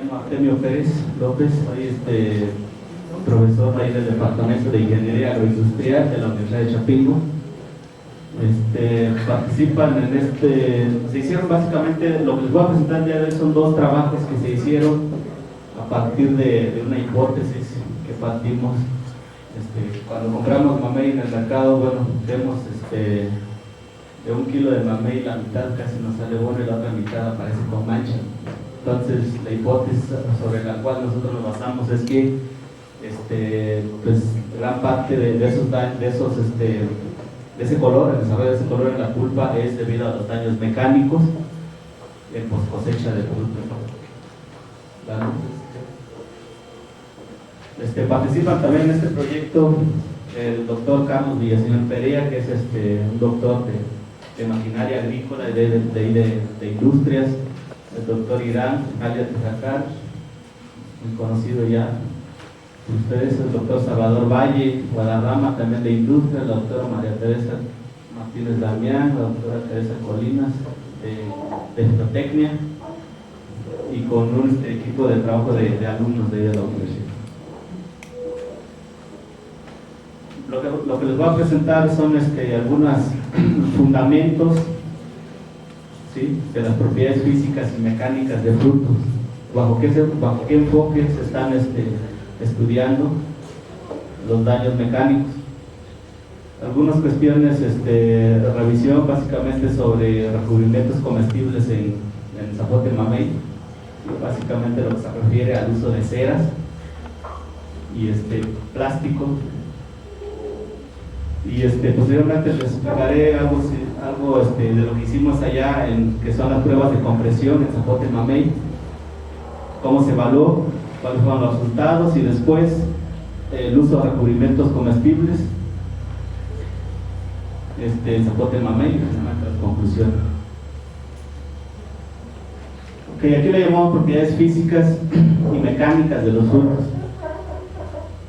llamo Artemio Pérez López, soy profesor ahí del Departamento de Ingeniería Agroindustrial de la Universidad de Chapingo. Participan en se hicieron básicamente, lo que les voy a presentar el día de hoy son dos trabajos que se hicieron a partir de una hipótesis que partimos. Cuando compramos mamey en el mercado, bueno, vemos de 1 kilo de mamey la mitad casi nos sale bueno y la otra mitad aparece con mancha. Entonces la hipótesis sobre la cual nosotros nos basamos es que pues gran parte de ese color, el desarrollo de ese color en la pulpa es debido a los daños mecánicos en post cosecha de fruto. Participan también en este proyecto el doctor Carlos Villaseñor Perea, que es un doctor de maquinaria agrícola y de industrias, el doctor Irán alias Tejacar, muy conocido ya ustedes, el doctor Salvador Valle Guadarrama, también de industria, la doctora María Teresa Martínez Damián, la doctora Teresa Colinas de Fitotecnia, y con un equipo de trabajo de alumnos de la universidad. Lo que les voy a presentar son algunos fundamentos, ¿sí?, de las propiedades físicas y mecánicas de frutos, bajo qué enfoque se están estudiando los daños mecánicos. Algunas cuestiones de revisión básicamente sobre recubrimientos comestibles en zapote mamey, básicamente lo que se refiere al uso de ceras y plástico. Y posteriormente les explicaré algo de lo que hicimos allá, que son las pruebas de compresión en zapote mamey, cómo se evaluó, cuáles fueron los resultados, y después el uso de recubrimientos comestibles en zapote mamey, las conclusiones. Ok, aquí le llamamos propiedades físicas y mecánicas de los frutos.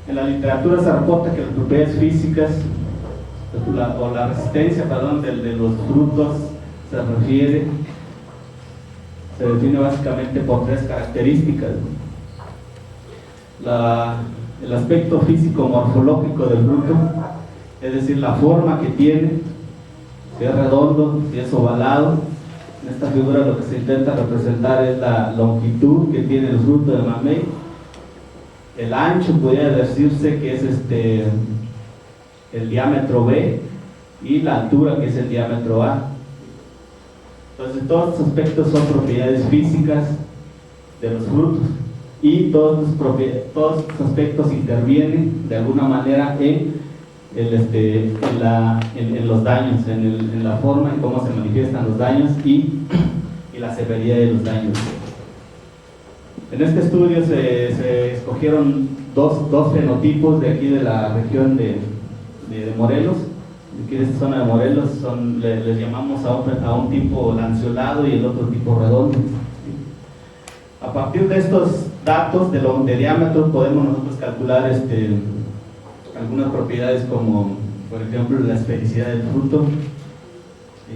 En la literatura se reporta que las propiedades físicas o la resistencia, de los frutos se define básicamente por 3 características. El aspecto físico morfológico del fruto, es decir, la forma que tiene, si es redondo, si es ovalado. En esta figura lo que se intenta representar es la longitud que tiene el fruto de mamey, el ancho podría decirse que es el diámetro B, y la altura, que es el diámetro A. Entonces todos estos aspectos son propiedades físicas de los frutos, y todos estos aspectos intervienen de alguna manera en los daños, en la forma en cómo se manifiestan los daños y la severidad de los daños. En este estudio se escogieron dos fenotipos de aquí de la región de Morelos. Aquí de esta zona de Morelos les llamamos a un tipo lanceolado y el otro tipo redondo. A partir de estos datos de diámetro podemos nosotros calcular algunas propiedades, como por ejemplo la esfericidad del fruto, ¿sí?,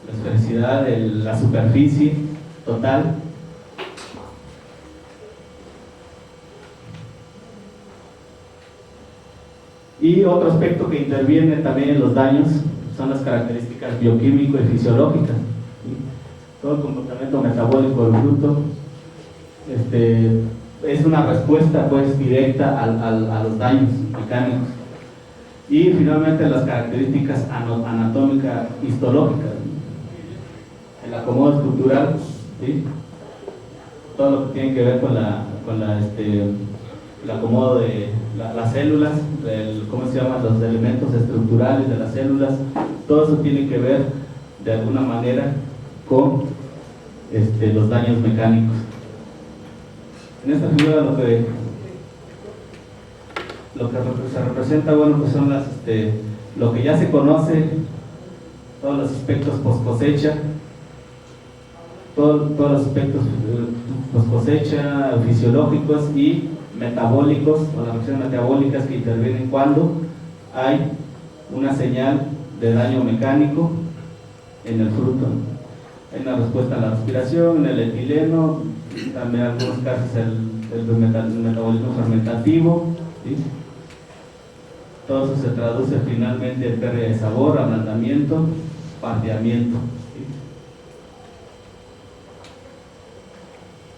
la esfericidad de la superficie total, y otro aspecto que interviene también en los daños son las características bioquímico y fisiológicas, ¿sí? Todo el comportamiento metabólico del fruto es una respuesta pues directa a los daños mecánicos. Y finalmente las características anatómicas histológicas, el acomodo estructural, ¿sí?, todo lo que tiene que ver con el acomodo de las células, ¿cómo se llaman?, los elementos estructurales de las células. Todo eso tiene que ver de alguna manera con los daños mecánicos. En esta figura lo que se representa, bueno, pues son lo que ya se conoce, todos los aspectos post cosecha, todos los aspectos post cosecha, fisiológicos y metabólicos, o las reacciones metabólicas que intervienen cuando hay una señal de daño mecánico en el fruto. Hay una respuesta a la respiración, en el etileno, también en algunos casos el metabolismo fermentativo, ¿sí? Todo eso se traduce finalmente en pérdida de sabor, ablandamiento, pardeamiento, ¿sí?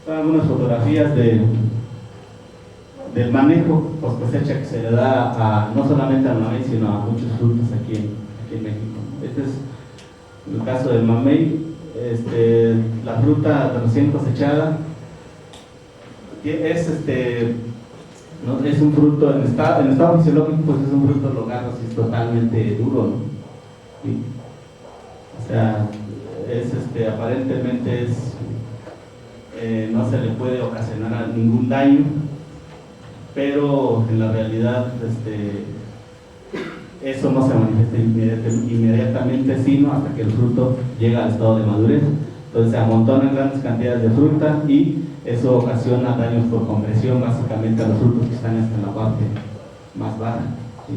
Son algunas fotografías del manejo post cosecha que se le da no solamente al mamey, sino a muchos frutos aquí en México. Este es el caso del mamey. La fruta recién cosechada es un fruto en estado fisiológico, pues es un fruto logado, es totalmente duro, ¿no? ¿Sí? O sea, aparentemente no se le puede ocasionar ningún daño, pero en la realidad eso no se manifiesta inmediatamente, sino hasta que el fruto llega al estado de madurez. Entonces se amontonan grandes cantidades de fruta y eso ocasiona daños por compresión, básicamente a los frutos que están hasta en la parte más baja, ¿sí?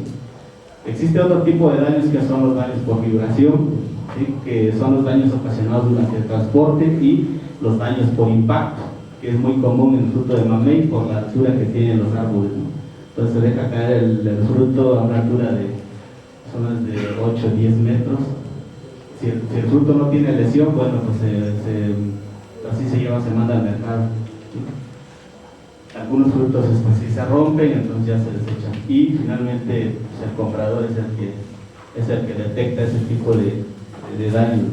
Existe otro tipo de daños que son los daños por vibración, ¿sí? Que son los daños ocasionados durante el transporte, y los daños por impacto, que es muy común en el fruto de mamey por la altura que tienen los árboles, ¿no? Entonces se deja caer el fruto a una altura de zonas de 8 o 10 metros. Si el fruto no tiene lesión, bueno, pues así se manda al mercado, ¿sí? Algunos frutos sí se rompen, entonces ya se desechan, y finalmente pues, el comprador es el que detecta ese tipo de daño, ¿no?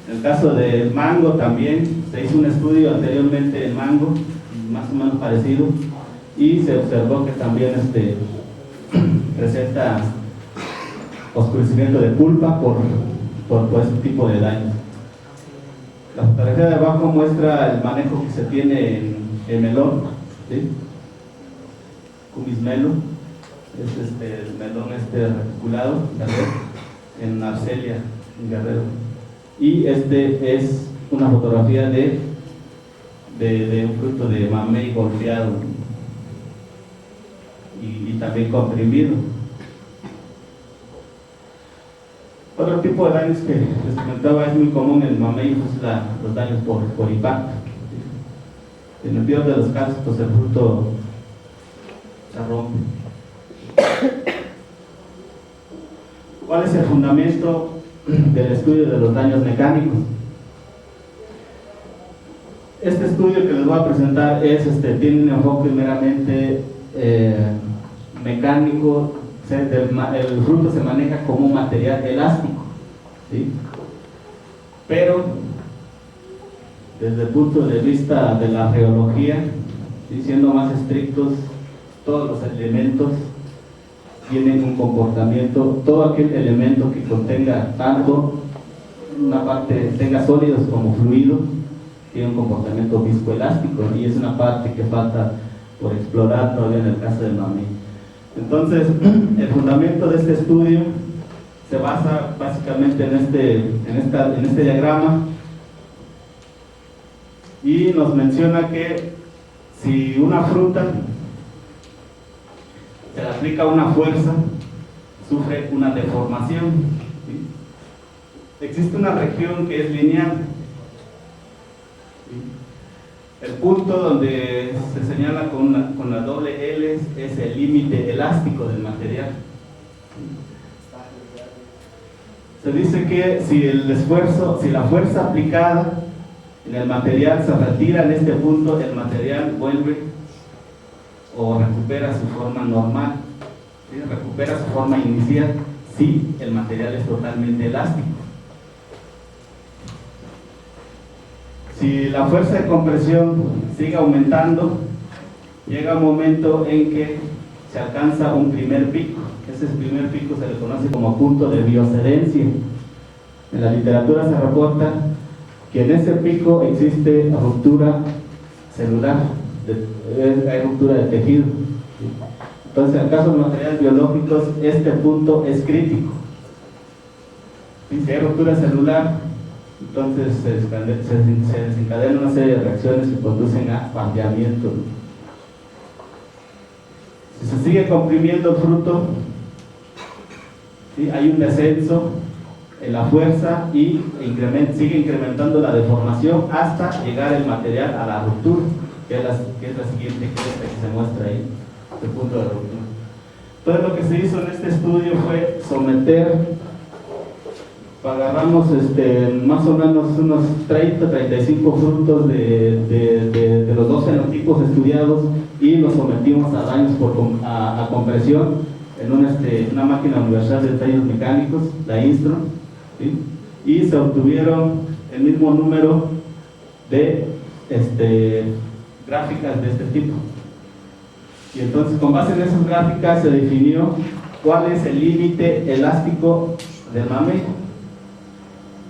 En el caso del mango también se hizo un estudio anteriormente en mango, más o menos parecido, y se observó que también presenta oscurecimiento de pulpa por este tipo de daños. La fotografía de abajo muestra el manejo que se tiene en melón, ¿sí? Cumis melo, es el melón reticulado, en Arcelia, en Guerrero. Y es una fotografía de un fruto de mamey golpeado y también comprimido. Otro tipo de daños que les comentaba es muy común en el mamey, pues los daños por impacto. En el peor de los casos, pues el fruto se rompe. ¿Cuál es el fundamento del estudio de los daños mecánicos? Este estudio que les voy a presentar tiene un enfoque meramente mecánico. El fruto se maneja como un material elástico, ¿sí? Pero desde el punto de vista de la geología, ¿sí? Siendo más estrictos, todos los elementos tienen un comportamiento. Todo aquel elemento que contenga tanto una parte, tenga sólidos como fluidos, tiene un comportamiento viscoelástico, y es una parte que falta por explorar todavía en el caso del mamey. Entonces, el fundamento de este estudio se basa básicamente en este diagrama, y nos menciona que si una fruta se le aplica una fuerza, sufre una deformación, ¿sí? Existe una región que es lineal, ¿sí? El punto donde se señala con la doble L es el límite elástico del material. Se dice que si la fuerza aplicada en el material se retira en este punto, el material vuelve o recupera su forma normal, ¿sí? Recupera su forma inicial si el material es totalmente elástico. Si la fuerza de compresión sigue aumentando, llega un momento en que se alcanza un primer pico. Ese primer pico se le conoce como punto de biocedencia. En la literatura se reporta que en ese pico existe ruptura celular, hay ruptura de tejido. Entonces, en el caso de materiales biológicos, este punto es crítico. Si hay ruptura celular, entonces se desencadena una serie de reacciones que conducen a pardeamiento. Si se sigue comprimiendo el fruto, ¿sí? Hay un descenso la fuerza y sigue incrementando la deformación hasta llegar el material a la ruptura, que es la siguiente cresta que se muestra ahí, el punto de ruptura. Entonces lo que se hizo en este estudio fue someter, agarramos más o menos unos 30-35 frutos de los 2 fenotipos estudiados y los sometimos a daños a compresión en una máquina universal de ensayos mecánicos, la Instron, ¿sí? Y se obtuvieron el mismo número de gráficas de este tipo. Y entonces, con base en esas gráficas, se definió cuál es el límite elástico del mamey.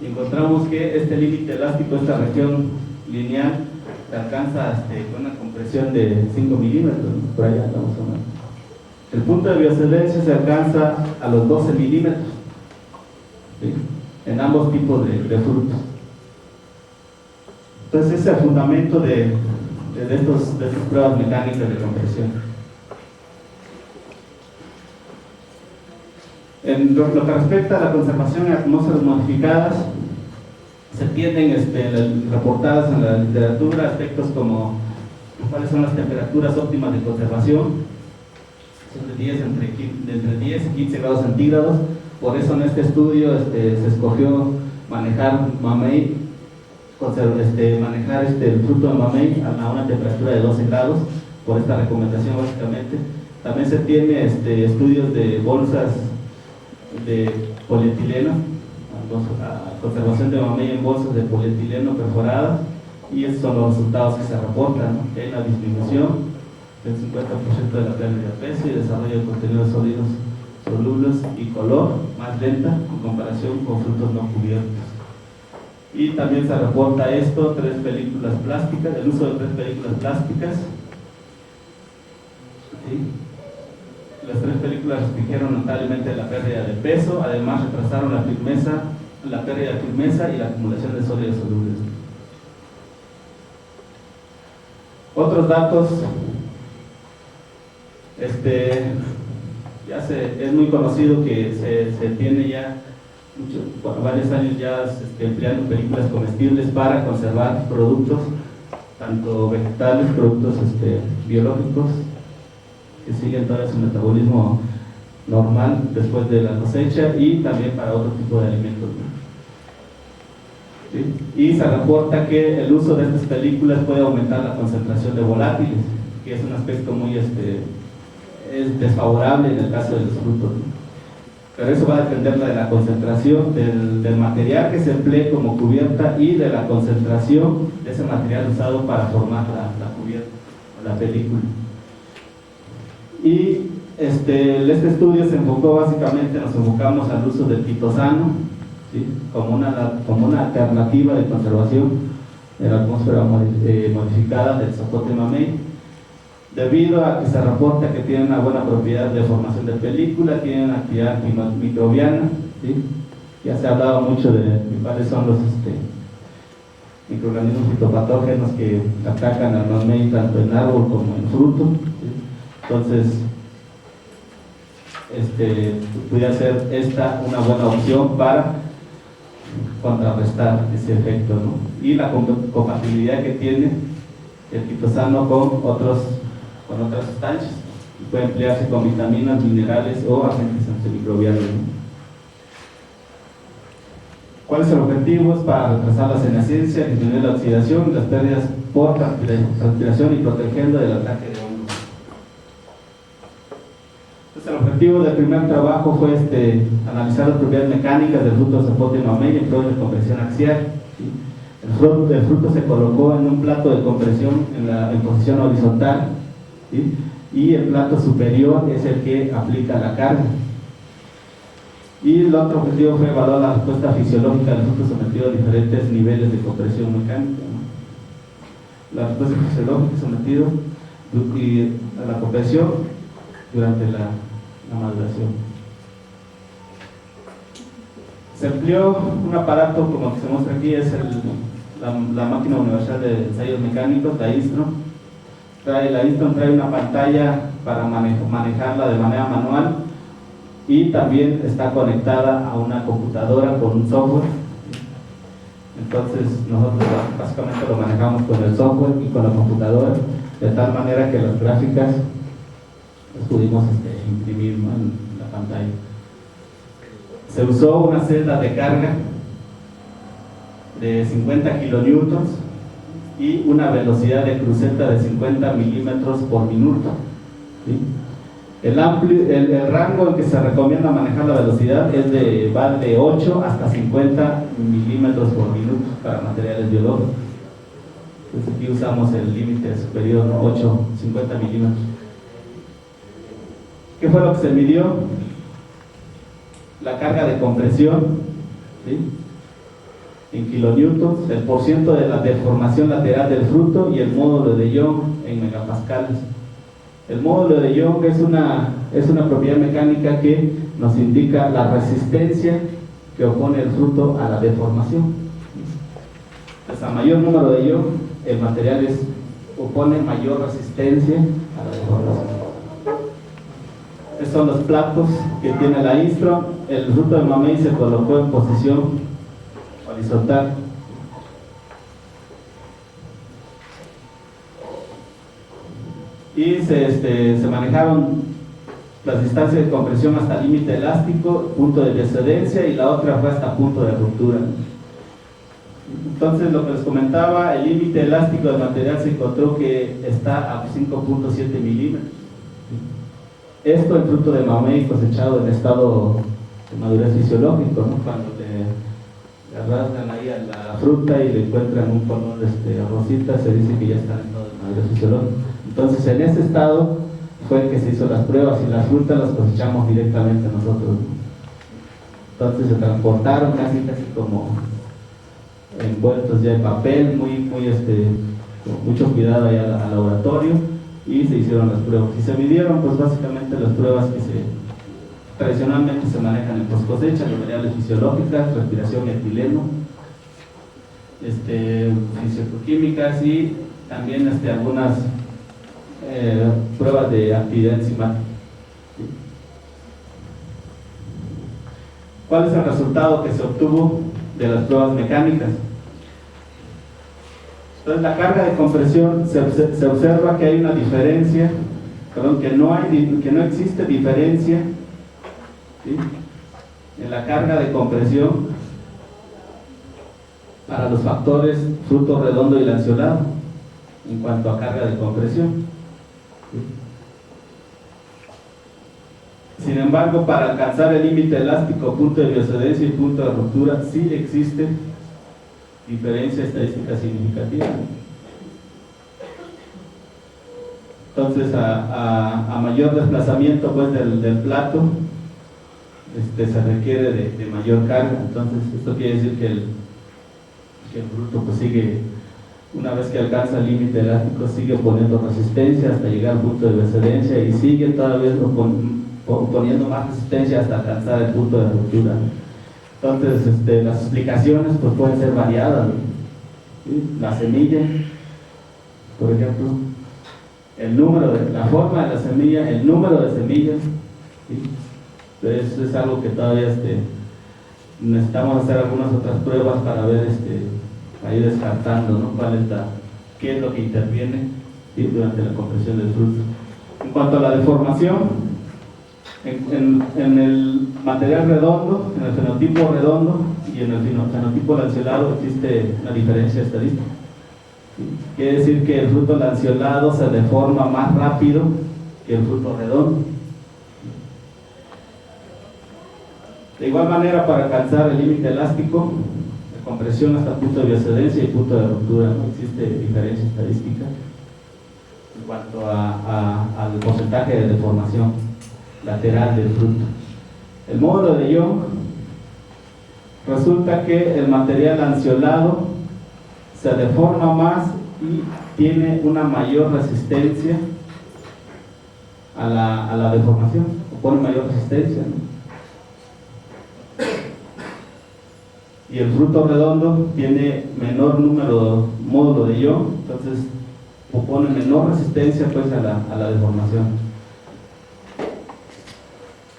Y encontramos que este límite elástico, esta región lineal, se alcanza con una compresión de 5 milímetros, ¿no? Por allá estamos hablando. El punto de bioexcelencia se alcanza a los 12 milímetros, ¿sí? En ambos tipos de frutos. Entonces, ese es el fundamento de estas pruebas mecánicas de compresión. En lo que respecta a la conservación en atmósferas modificadas, se tienen reportadas en la literatura aspectos como cuáles son las temperaturas óptimas de conservación, son entre 10 y 15 grados centígrados. Por eso en este estudio se escogió manejar mamey, manejar el fruto de mamey a una temperatura de 12 grados, por esta recomendación básicamente. También se tiene estudios de bolsas de polietileno, conservación de mamey en bolsas de polietileno perforadas, y estos son los resultados que se reportan, ¿no? Hay una disminución del 50% de la pérdida de peso y desarrollo de contenidos sólidos solubles y color más lenta en comparación con frutos no cubiertos. Y también se reporta el uso de 3 películas plásticas. ¿Sí? Las 3 películas restringieron notablemente la pérdida de peso, además retrasaron la pérdida de firmeza y la acumulación de sólidos solubles. Otros datos, es muy conocido que se tiene ya varios años ya empleando películas comestibles para conservar productos, tanto vegetales, productos biológicos, que siguen todavía su metabolismo normal después de la cosecha, y también para otro tipo de alimentos, ¿no? ¿Sí? Y se reporta que el uso de estas películas puede aumentar la concentración de volátiles, que es un aspecto muy es desfavorable en el caso de los frutos, ¿no? Pero eso va a depender de la concentración del material que se emplee como cubierta y de la concentración de ese material usado para formar la cubierta o la película. Y este estudio se enfocó básicamente, nos enfocamos al uso del quitosano, ¿sí? como una alternativa de conservación de la atmósfera modificada del zapote mamey, debido a que se reporta que tiene una buena propiedad de formación de película, tiene una actividad microbiana, ¿sí? Ya se ha hablado mucho de cuáles son los microorganismos fitopatógenos que atacan al mamey tanto en árbol como en fruto, ¿sí? Entonces, pudiera ser esta una buena opción para contrarrestar ese efecto, ¿no? Y la compatibilidad que tiene el quitosano con otras sustancias, y puede emplearse con vitaminas, minerales o agentes antimicrobianos, ¿no? ¿Cuál es el objetivo? Es para retrasar la senescencia, disminuir la oxidación y las pérdidas por transpiración y protegiendo del ataque de hongos. Entonces, el objetivo del primer trabajo fue analizar las propiedades mecánicas del fruto de zapote mamey en pruebas de compresión axial, ¿sí? El fruto se colocó en un plato de compresión en posición horizontal, ¿sí? Y el plato superior es el que aplica la carga. Y el otro objetivo fue evaluar la respuesta fisiológica del fruto sometido a diferentes niveles de compresión mecánica, ¿no? La respuesta fisiológica sometido a la compresión durante la maduración. Se empleó un aparato como el que se muestra aquí, es la máquina universal de ensayos mecánicos, la Instron. La Instron trae una pantalla para manejarla de manera manual, y también está conectada a una computadora con un software. Entonces nosotros básicamente lo manejamos con el software y con la computadora, de tal manera que las gráficas las pudimos imprimir, ¿no?, en la pantalla. Se usó una celda de carga de 50 kilonewtons y una velocidad de cruceta de 50 milímetros por minuto, ¿sí? El rango en que se recomienda manejar la velocidad va de 8 hasta 50 milímetros por minuto para materiales biológicos. Entonces aquí usamos el límite superior, ¿no?, 8, 50 milímetros. ¿Qué fue lo que se midió? La carga de compresión, ¿sí?, en kilonewtons, el porciento de la deformación lateral del fruto y el módulo de Young en megapascales. El módulo de Young es una propiedad mecánica que nos indica la resistencia que opone el fruto a la deformación. Entonces, a mayor número de Young, el material opone mayor resistencia a la deformación. Estos son los platos que tiene la Instron. El fruto de mamey se colocó en posición horizontal. Y se manejaron las distancias de compresión hasta límite elástico, punto de excedencia, y la otra fue hasta punto de ruptura. Entonces, lo que les comentaba, el límite elástico del material se encontró que está a 5.7 milímetros. Esto en fruto de mamey cosechado en estado de madurez fisiológico, ¿no?, cuando le rasgan ahí a la fruta y le encuentran un color rosita, se dice que ya está en estado de madurez fisiológico. Entonces, en ese estado fue que se hizo las pruebas, y las frutas las cosechamos directamente nosotros. Entonces se transportaron casi como envueltos ya en papel, con mucho cuidado allá al laboratorio, y se hicieron las pruebas. Y se midieron, pues básicamente las pruebas que tradicionalmente se manejan en post cosecha: las variables fisiológicas, respiración y etileno, fisicoquímicas, y también algunas pruebas de actividad enzimática. ¿Cuál es el resultado que se obtuvo de las pruebas mecánicas? Entonces, la carga de compresión se observa que hay una diferencia, que no existe diferencia, ¿sí?, en la carga de compresión para los factores fruto redondo y lanceolado en cuanto a carga de compresión. Sin embargo, para alcanzar el límite elástico, punto de bioexcedencia y punto de ruptura, sí existe diferencia estadística significativa. Entonces, a mayor desplazamiento, pues, del plato, se requiere de mayor carga. Entonces, esto quiere decir que el fruto, pues, sigue, una vez que alcanza el límite elástico, sigue poniendo resistencia hasta llegar al punto de excedencia, y sigue todavía poniendo más resistencia hasta alcanzar el punto de ruptura. Entonces, las explicaciones, pues, pueden ser variadas, ¿sí? La semilla, por ejemplo, la forma de la semilla, el número de semillas, ¿sí? Entonces, es algo que todavía necesitamos hacer algunas otras pruebas para ver, ahí descartando, ¿no?, qué es lo que interviene, ¿sí?, durante la compresión del fruto. En cuanto a la deformación, en el material redondo, en el fenotipo redondo y en el fenotipo lanceolado, existe una diferencia estadística. ¿Sí? Quiere decir que el fruto lanceolado se deforma más rápido que el fruto redondo. De igual manera, para alcanzar el límite elástico de compresión hasta punto de bioexcedencia y punto de ruptura, no existe diferencia estadística en cuanto al porcentaje de deformación lateral del fruto. El módulo de Young, resulta que el material lanceolado se deforma más y tiene una mayor resistencia a la deformación, opone mayor resistencia, ¿no? Y el fruto redondo tiene menor módulo de Young, entonces opone menor resistencia, pues, a la deformación.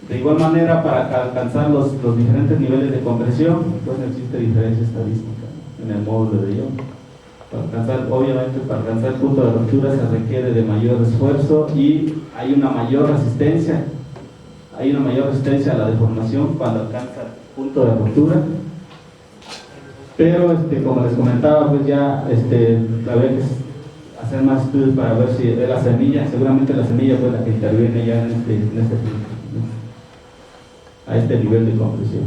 De igual manera, para alcanzar los diferentes niveles de compresión, pues no existe diferencia estadística en el módulo de Young. Obviamente, para alcanzar el punto de ruptura se requiere de mayor esfuerzo y hay una mayor resistencia a la deformación cuando alcanza el punto de ruptura. Pero como les comentaba, pues ya habría que hacer más estudios para ver si la semilla, seguramente la semilla fue la que interviene ya a este nivel de compresión.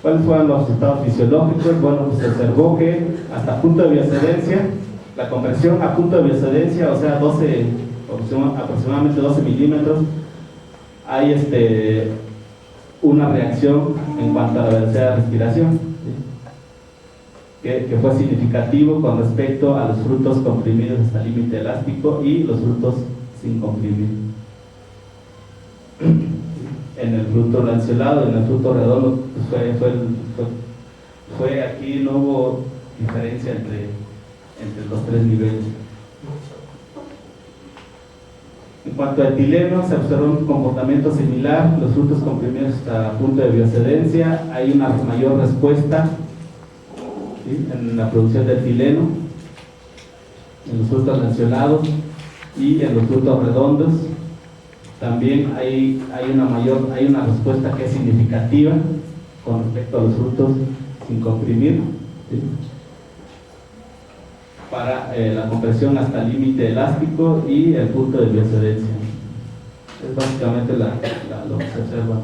¿Cuáles fueron los resultados fisiológicos? Bueno, pues se observó que hasta punto de biocedencia, la compresión a punto de biocedencia, o sea, aproximadamente 12 milímetros, hay una reacción en cuanto a la velocidad de respiración, ¿sí? que fue significativo con respecto a los frutos comprimidos hasta límite elástico y los frutos sin comprimir. En el fruto lanceolado, en el fruto redondo, pues aquí no hubo diferencia entre los tres niveles. En cuanto a etileno, se observó un comportamiento similar, los frutos comprimidos hasta punto de biocedencia, hay una mayor respuesta, ¿sí?, en la producción de etileno, en los frutos lanceolados y en los frutos redondos. También hay una respuesta que es significativa con respecto a los frutos sin comprimir, ¿sí?, para la compresión hasta límite elástico y el punto de biocedencia. Es básicamente lo que se observa.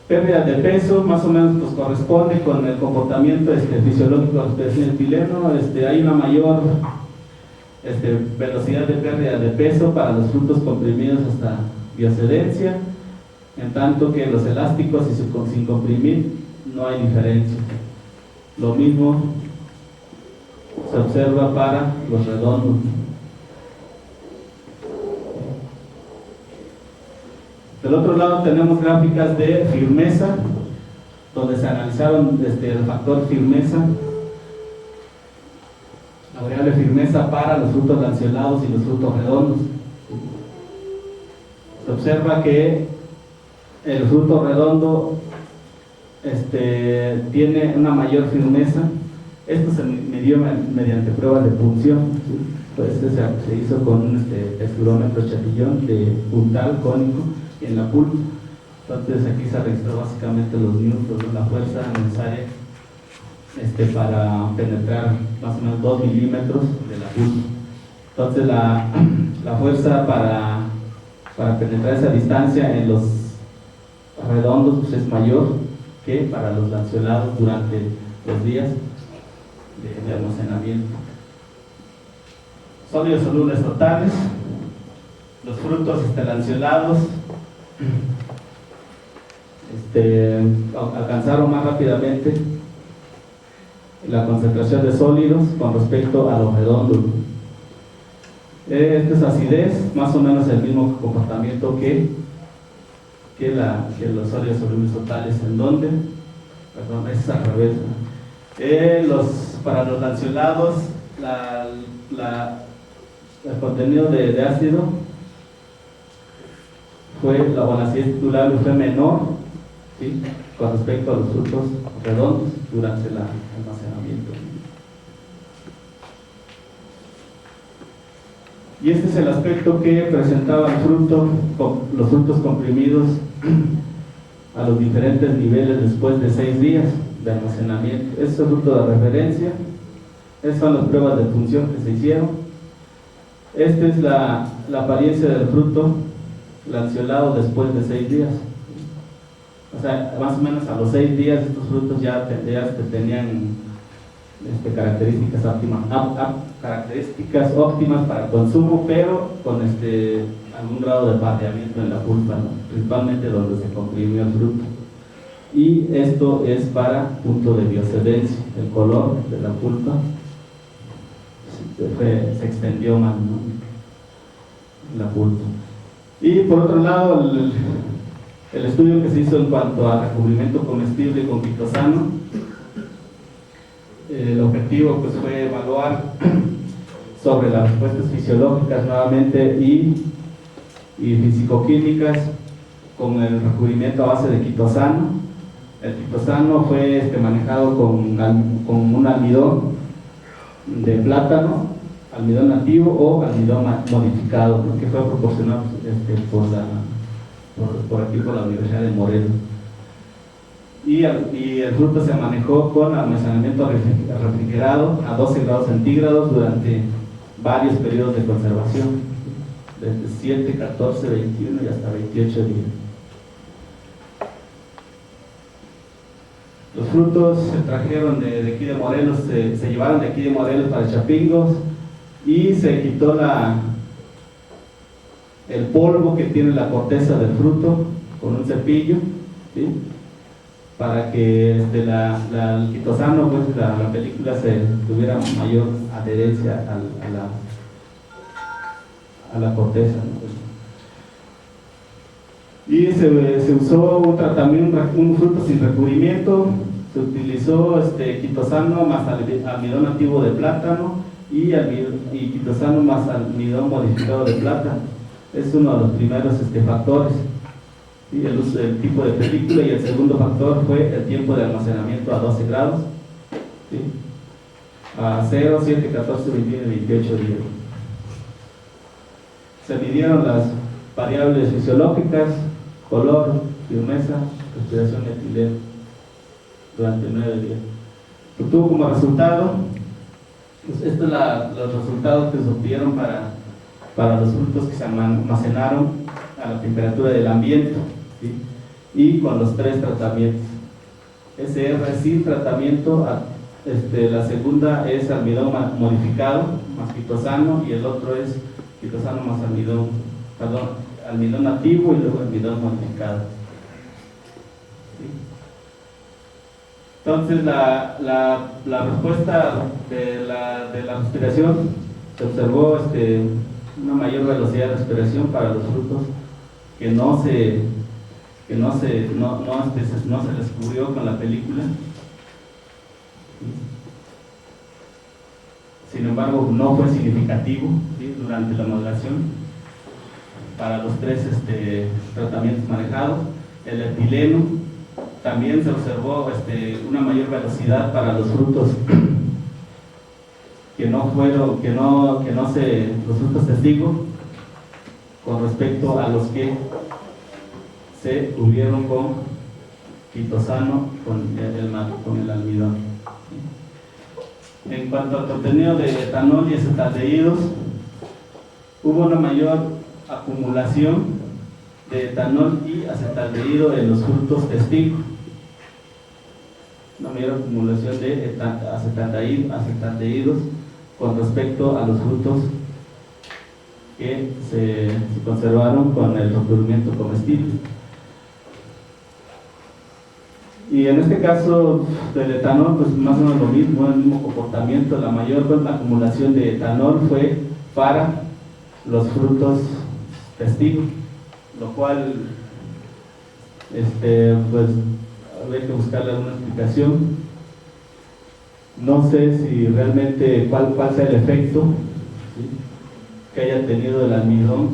Pérdida de peso, más o menos pues corresponde con el comportamiento fisiológico de la respiración de etileno. Hay una mayor velocidad de pérdida de peso para los frutos comprimidos hasta biocedencia, en tanto que los elásticos y sin comprimir no hay diferencia. Lo mismo se observa para los redondos. Del otro lado tenemos gráficas de firmeza, donde se analizaron el factor firmeza, la variable firmeza para los frutos lanceolados y los frutos redondos. Se observa que el fruto redondo tiene una mayor firmeza. Esto se midió mediante pruebas de punción, ¿sí? Pues se hizo con un texturómetro chatillón de puntal cónico y en la pulpa. Entonces aquí se registró básicamente los newtons, la fuerza necesaria para penetrar más o menos 2 milímetros de la pulpa. Entonces la fuerza para penetrar esa distancia en los redondos pues es mayor que para los lanceolados durante los días de almacenamiento. Sólidos solubles totales, los frutos lanceolados alcanzaron más rápidamente la concentración de sólidos con respecto a los redondos. Esta es acidez, más o menos el mismo comportamiento que los sólidos solubles totales. ¿En dónde? Perdón, es al revés. Para los lanceolados, el contenido de ácido la acidez titulable fue menor, ¿sí?, con respecto a los frutos redondos durante el almacenamiento. Y este es el aspecto que presentaba los frutos comprimidos a los diferentes niveles después de 6 días de almacenamiento. Este es el fruto de referencia. Estas son las pruebas de función que se hicieron. Esta es la apariencia del fruto lanceolado después de 6 días. O sea, más o menos a los 6 días estos frutos ya tenían características óptimas para consumo, pero con algún grado de pardeamiento en la pulpa, ¿no?, principalmente donde se comprimió el fruto. Y esto es para punto de biocedencia. El color de la pulpa se extendió más, ¿no?, la pulpa. Y por otro lado, el estudio que se hizo en cuanto a recubrimiento comestible con quitosano, el objetivo pues fue evaluar sobre las respuestas fisiológicas nuevamente y y fisicoquímicas con el recubrimiento a base de quitosano. El quitosano fue manejado con un almidón de plátano, almidón nativo o almidón modificado, ¿no?, que fue proporcionado por aquí por la Universidad de Morelos. Y el fruto se manejó con almacenamiento refrigerado a 12 grados centígrados durante varios periodos de conservación, desde 7, 14, 21 y hasta 28 días. Los frutos se trajeron de aquí de Morelos, se llevaron de aquí de Morelos para Chapingos, y se quitó el polvo que tiene la corteza del fruto con un cepillo, ¿sí?, para que el quitosano, pues la película tuviera mayor adherencia a la corteza, ¿no? Y se usó un fruto sin recubrimiento. Se utilizó quitosano más almidón nativo de plátano y quitosano más almidón modificado de plátano. Es uno de los primeros factores. ¿Sí? El tipo de película, y el segundo factor fue el tiempo de almacenamiento a 12 grados, ¿sí?, a 0, 7, 14, 21 y 28 días. Se midieron las variables fisiológicas: color, firmeza, respiración y etileno durante 9 días. Obtuvo como resultado, pues estos son los resultados que se obtuvieron para los frutos que se almacenaron a la temperatura del ambiente, ¿sí?, y con los 3 tratamientos. SR sin tratamiento, la segunda es almidón modificado más quitosano, y el otro es quitosano más almidón nativo y luego almidón modificado. ¿Sí? Entonces la respuesta de la respiración, se observó una mayor velocidad de respiración para los frutos que no se descubrió con la película. Sin embargo, no fue significativo, ¿sí?, durante la maduración para los 3 tratamientos manejados. El etileno también se observó una mayor velocidad para los frutos los frutos testigos, con respecto a los que se cubrieron con quitosano, con el almidón. En cuanto al contenido de etanol y acetaldehídos, hubo una mayor acumulación de etanol y acetaldehído en los frutos testigos, una mayor acumulación de acetaldehídos con respecto a los frutos que se conservaron con el recubrimiento comestible. Y en este caso del etanol, pues más o menos lo mismo, el mismo comportamiento. La mayor acumulación de etanol fue para los frutos testigos, lo cual pues habría que buscarle alguna explicación. No sé si realmente cuál sea el efecto, ¿sí?, que haya tenido el almidón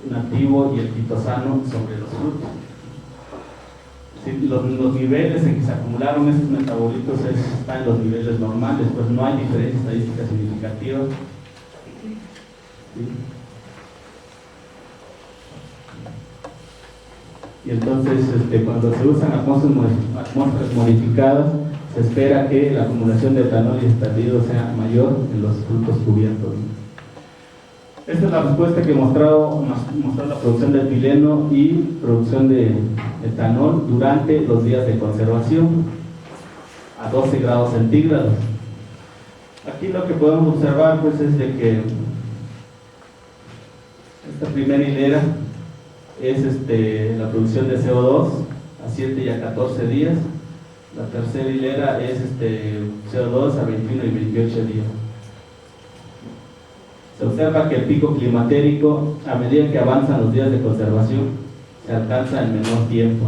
nativo y el quitosano sobre los frutos. Sí, los niveles en que se acumularon estos metabolitos están en los niveles normales, pues no hay diferencia estadística significativa. ¿Sí? Y entonces cuando se usan atmósferas modificadas, se espera que la acumulación de etanol y acetaldehído sea mayor en los frutos cubiertos. Esta es la respuesta que mostró la producción de etileno y producción de etanol durante los días de conservación a 12 grados centígrados. Aquí lo que podemos observar, pues, es de que esta primera hilera es la producción de CO2 a 7 y a 14 días. La tercera hilera es CO2 a 21 y 28 días. Se observa que el pico climatérico, a medida que avanzan los días de conservación, se alcanza en menor tiempo.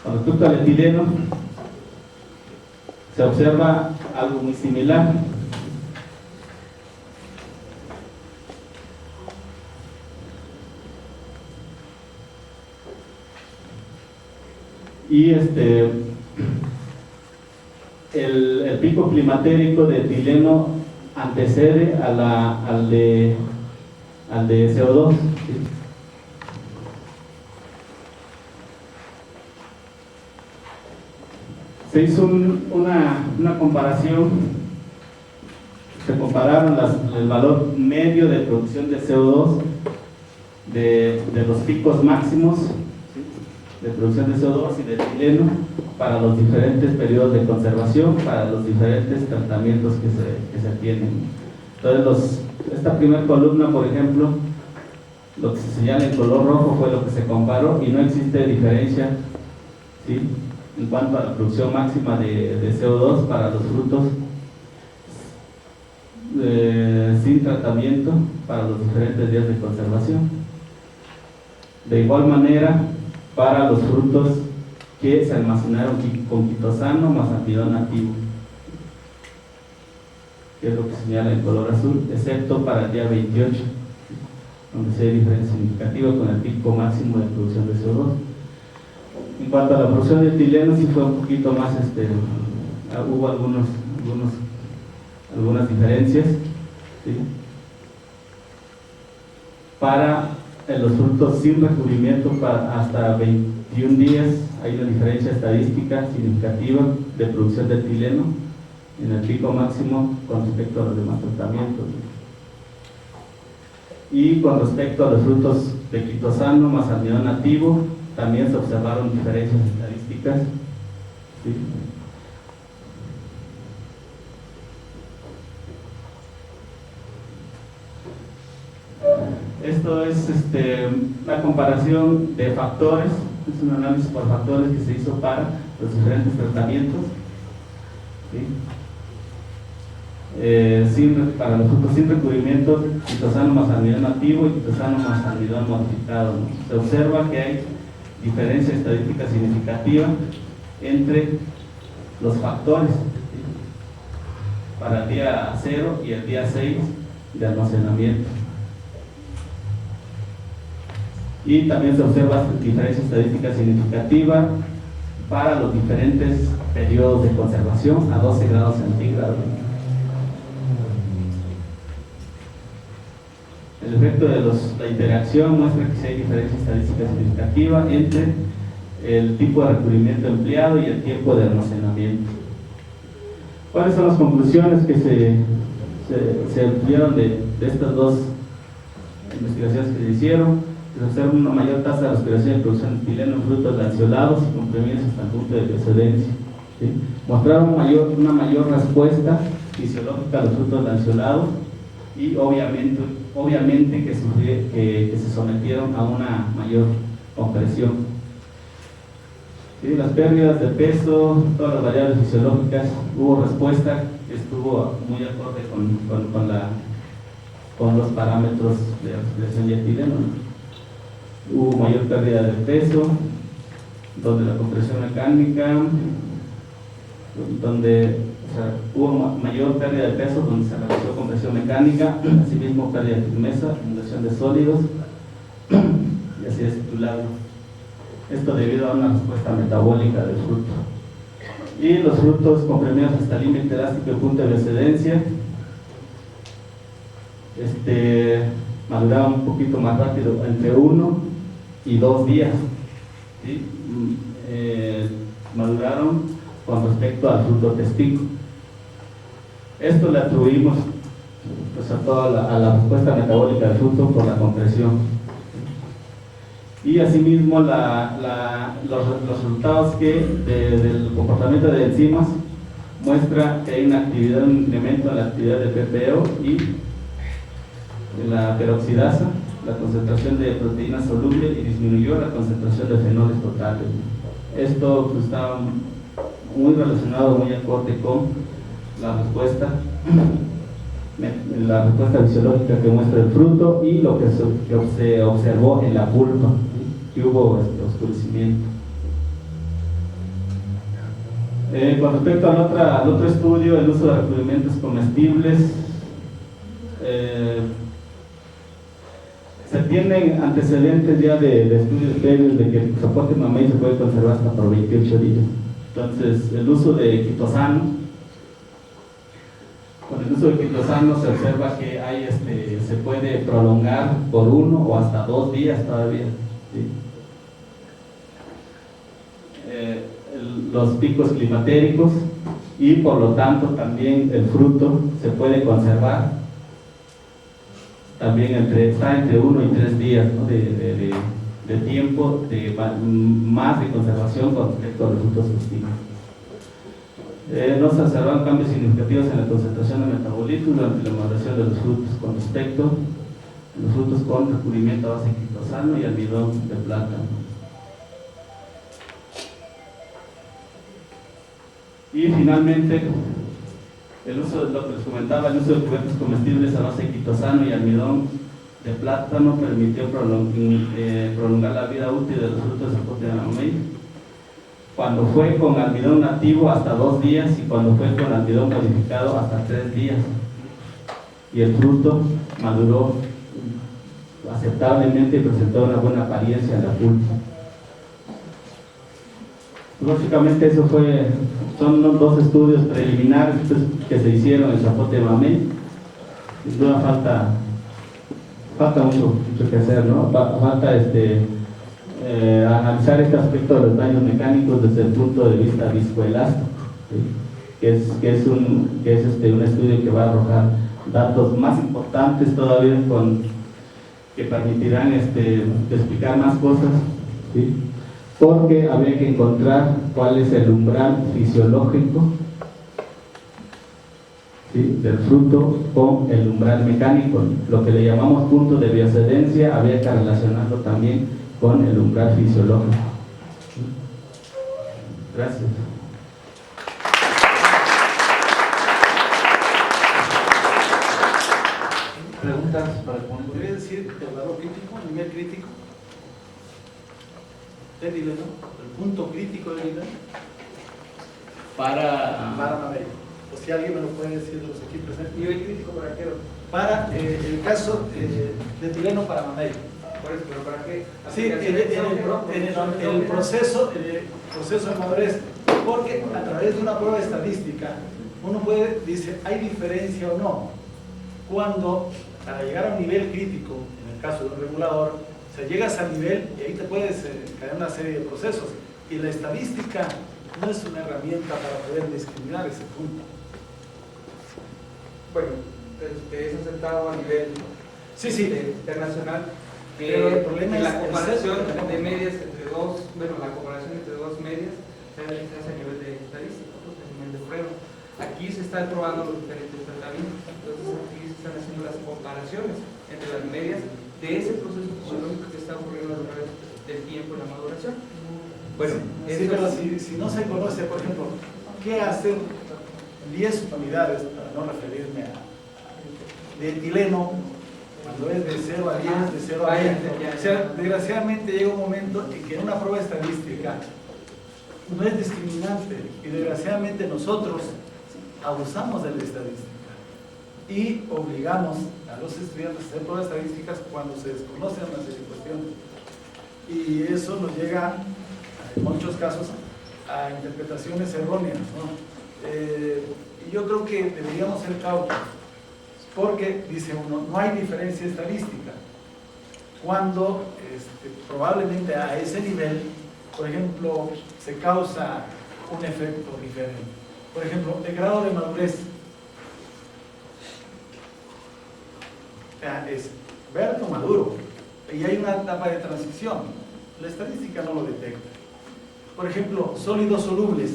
Con respecto al etileno, se observa algo muy similar. Y el pico climatérico de etileno antecede al de CO2. ¿Sí? Se hizo una comparación, se compararon el valor medio de producción de CO2 de los picos máximos, ¿sí?, de producción de CO2 y de etileno para los diferentes periodos de conservación, para los diferentes tratamientos que se tienen. Entonces, esta primera columna, por ejemplo, lo que se señala en color rojo fue lo que se comparó y no existe diferencia, ¿sí?, en cuanto a la producción máxima de CO2 para los frutos sin tratamiento para los diferentes días de conservación. De igual manera, para los frutos que se almacenaron con quitosano más almidón nativo, que es lo que señala en color azul, excepto para el día 28, donde sí hay diferencia significativa con el pico máximo de producción de CO2. En cuanto a la producción de etileno, sí fue un poquito más, hubo algunas diferencias, ¿sí? Para los frutos sin recubrimiento hasta 21 días hay una diferencia estadística significativa de producción de etileno en el pico máximo con respecto a los demás tratamientos. Y con respecto a los frutos de quitosano más almidón nativo, también se observaron diferencias estadísticas, ¿sí? Esto es la comparación de factores, es un análisis por factores que se hizo para los diferentes tratamientos, ¿sí? Para los frutos sin recubrimiento, quitosano más almidón nativo y quitosano más almidón modificado, ¿no? Se observa que hay diferencia estadística significativa entre los factores, ¿sí?, para el día 0 y el día 6 de almacenamiento. Y también se observa diferencia estadística significativa para los diferentes periodos de conservación a 12 grados centígrados. El efecto de la interacción muestra que sí hay diferencia estadística significativa entre el tipo de recubrimiento empleado y el tiempo de almacenamiento. ¿Cuáles son las conclusiones que se obtuvieron de estas dos investigaciones que se hicieron? Se observa una mayor tasa de respiración y producción de etileno en frutos lanceolados y comprimidos hasta el punto de excedencia, ¿sí? Mostraron una mayor respuesta fisiológica a los frutos lanceolados y obviamente que se sometieron a una mayor compresión. ¿Sí? Las pérdidas de peso, todas las variables fisiológicas, hubo respuesta que estuvo muy acorde con los parámetros de respiración y etileno, ¿no? Hubo mayor pérdida de peso, donde la compresión mecánica, hubo mayor pérdida de peso, donde se realizó compresión mecánica, asimismo pérdida de firmeza, acumulación de sólidos, y así es titulado. Esto debido a una respuesta metabólica del fruto. Y los frutos comprimidos hasta el límite elástico y punto de excedencia, maduraban un poquito más rápido, entre 1 y 2 días, ¿sí? Maduraron con respecto al fruto testigo. Esto le atribuimos pues, a la respuesta metabólica del fruto por la compresión. Y asimismo los resultados del comportamiento de enzimas muestra que hay un incremento en la actividad de PPO y en la peroxidasa, la concentración de proteínas solubles, y disminuyó la concentración de fenoles totales. Esto pues, está muy relacionado, muy acorde con la respuesta fisiológica que muestra el fruto y lo que se observó en la pulpa, que hubo oscurecimiento. Con respecto al otro estudio, el uso de recubrimientos comestibles, Se tienen antecedentes ya de estudios previos de que el zapote mamey se puede conservar hasta por 28 días. Entonces, el uso de quitosano, con el uso de quitosano se observa que hay, se puede prolongar por 1 o hasta 2 días todavía, ¿sí? Los picos climatéricos, y por lo tanto también el fruto se puede conservar también está entre 1 y 3 días, ¿no? de tiempo más de conservación con respecto a los frutos festivos. No se observan cambios significativos en la concentración de metabolitos durante la maduración de los frutos con respecto a los frutos con recubrimiento a base de quitosano y almidón de plátano. Y finalmente, el uso de lo que les comentaba, el uso de cubiertos comestibles a base de quitosano y almidón de plátano permitió prolongar la vida útil de los frutos de zapote mamey. Cuando fue con almidón nativo hasta 2 días y cuando fue con almidón modificado hasta 3 días. Y el fruto maduró aceptablemente y presentó una buena apariencia en la pulpa. Lógicamente eso son los 2 estudios preliminares que se hicieron en zapote mamey. Sin duda falta mucho que hacer, ¿no? Falta analizar este aspecto de los daños mecánicos desde el punto de vista viscoelástico, ¿sí? que es un estudio que va a arrojar datos más importantes todavía que permitirán explicar más cosas, ¿sí? Porque habría que encontrar cuál es el umbral fisiológico, ¿sí? del fruto con el umbral mecánico, lo que le llamamos punto de biocedencia. Habría que relacionarlo también con el umbral fisiológico. Gracias. ¿Preguntas para el ponente? ¿Podría decir el valor crítico, el nivel crítico? Dile, ¿no? El punto crítico de vida Para mamey. O si alguien me lo puede decir de los aquí presentes. ¿Nivel crítico para qué? Para el caso de etileno para mamey. Por eso, ¿pero para qué? Sí, en el proceso de madurez, porque a través de una prueba estadística uno dice, ¿hay diferencia o no? Cuando para llegar a un nivel crítico, en el caso de un regulador, llegas al nivel y ahí te puedes caer una serie de procesos, y la estadística no es una herramienta para poder discriminar ese punto. Bueno, es aceptado a nivel internacional. Pero el problema es la comparación de medias entre dos, la comparación entre 2 medias se hace a nivel de estadística, a nivel de prueba. Aquí se están probando los diferentes tratamientos, entonces aquí se están haciendo las comparaciones entre las medias de ese proceso fisiológico que está ocurriendo a través del tiempo en la maduración. Bueno, sí, pero si no se conoce, por ejemplo, ¿qué hacen 10 unidades, para no referirme de etileno, cuando es de 0 a 10, de 0 a 20? O sea, desgraciadamente llega un momento en que en una prueba estadística no es discriminante, y desgraciadamente nosotros abusamos de la estadística y obligamos a los estudiantes a hacer pruebas estadísticas cuando se desconocen una serie de cuestiones, y eso nos llega en muchos casos a interpretaciones erróneas, ¿no? Y yo creo que deberíamos ser cautos, porque dice uno, no hay diferencia estadística, cuando probablemente a ese nivel, por ejemplo, se causa un efecto diferente. Por ejemplo, el grado de madurez es verde o maduro, y hay una etapa de transición. La estadística no lo detecta. Por ejemplo, sólidos solubles,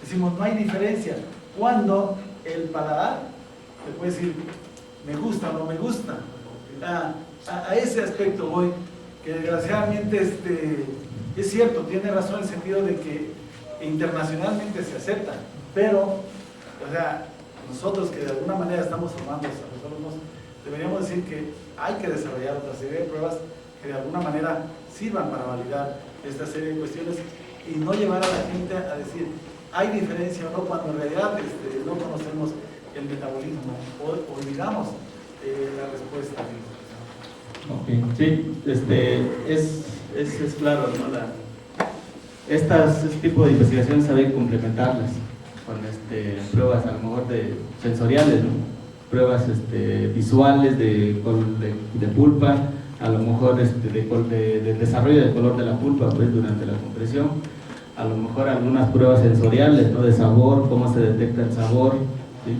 decimos no hay diferencia, cuando el paladar te puede decir me gusta o no me gusta. A ese aspecto voy, que desgraciadamente es cierto, tiene razón en el sentido de que internacionalmente se acepta, pero o sea, nosotros que de alguna manera estamos formando a los alumnos, deberíamos decir que hay que desarrollar otra serie de pruebas que de alguna manera sirvan para validar esta serie de cuestiones, y no llevar a la gente a decir hay diferencia o no, cuando en realidad no conocemos el metabolismo o olvidamos la respuesta. Ok, sí, es claro, ¿no? Este tipo de investigaciones saben complementarlas con pruebas a lo mejor sensoriales, ¿no? Pruebas visuales de pulpa, a lo mejor del desarrollo del color de la pulpa pues, durante la compresión, a lo mejor algunas pruebas sensoriales, ¿no? De sabor, cómo se detecta el sabor, ¿sí?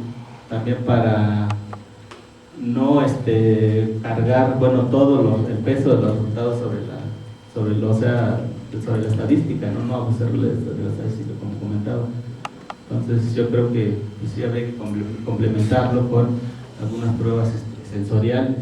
También para no cargar el peso de los resultados sobre la estadística, no abusar de la estadística como comentaba. Entonces yo creo que sí habría que complementarlo con algunas pruebas sensoriales